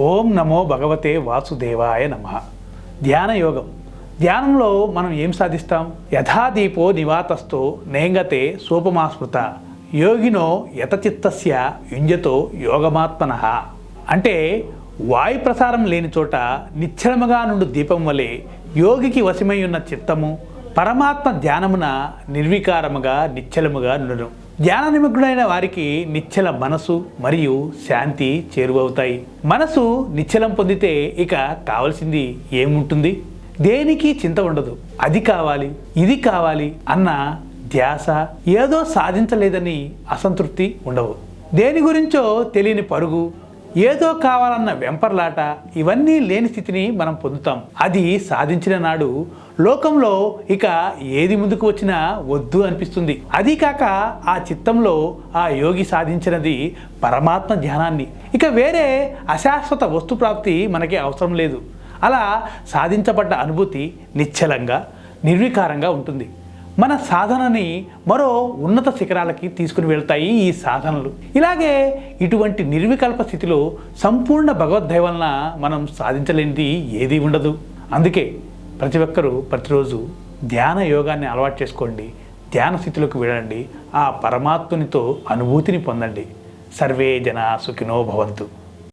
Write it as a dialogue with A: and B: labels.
A: ఓం నమో భగవతే వాసుదేవాయ నమః. ధ్యాన యోగం. ధ్యానంలో మనం ఏం సాధిస్తాం? యథాదీపో నివాతస్థో నేంగతే సోపమాస్మృత యోగినో యతచిత్తస్య యుంజతో యోగమాత్మనః. అంటే వాయు ప్రసారం లేని చోట నిశ్చలముగా నుండి దీపం వలె యోగికి వశమై ఉన్న చిత్తము పరమాత్మ ధ్యానమున నిర్వికారముగా నిశ్చలముగా నుండును. ధ్యాన నిమగ్నుడైన వారికి నిశ్చల మనసు మరియు శాంతి చేరువవుతాయి. మనసు నిశ్చలం పొందితే ఇక కావలసింది ఏముంటుంది? దేనికి చింత ఉండదు. అది కావాలి, ఇది కావాలి అన్న ధ్యాస, ఏదో సాధించలేదని అసంతృప్తి ఉండవు. దేని గురించో తెలియని పరుగు, ఏదో కావాలన్న వెంపర్లాట, ఇవన్నీ లేని స్థితిని మనం పొందుతాం. అది సాధించిన నాడు లోకంలో ఇక ఏది ముందుకు వచ్చినా వద్దు అనిపిస్తుంది. అది కాక ఆ చిత్తంలో ఆ యోగి సాధించినది పరమాత్మ ధ్యానాన్ని. ఇక వేరే అశాశ్వత వస్తు ప్రాప్తి మనకి అవసరం లేదు. అలా సాధించబడ్డ అనుభూతి నిశ్చలంగా నిర్వికారంగా ఉంటుంది. మన సాధనని మరో ఉన్నత శిఖరాలకి తీసుకుని వెళ్తాయి ఈ సాధనలు. ఇలాగే ఇటువంటి నిర్వికల్ప స్థితిలో సంపూర్ణ భగవద్దయ వలన మనం సాధించలేనిది ఏదీ ఉండదు. అందుకే ప్రతి ఒక్కరూ ప్రతిరోజు ధ్యాన యోగాన్ని అలవాటు చేసుకోండి. ధ్యాన స్థితిలోకి వెళ్ళండి. ఆ పరమాత్మునితో అనుభూతిని పొందండి. సర్వే జనా సుఖినో భవంతు.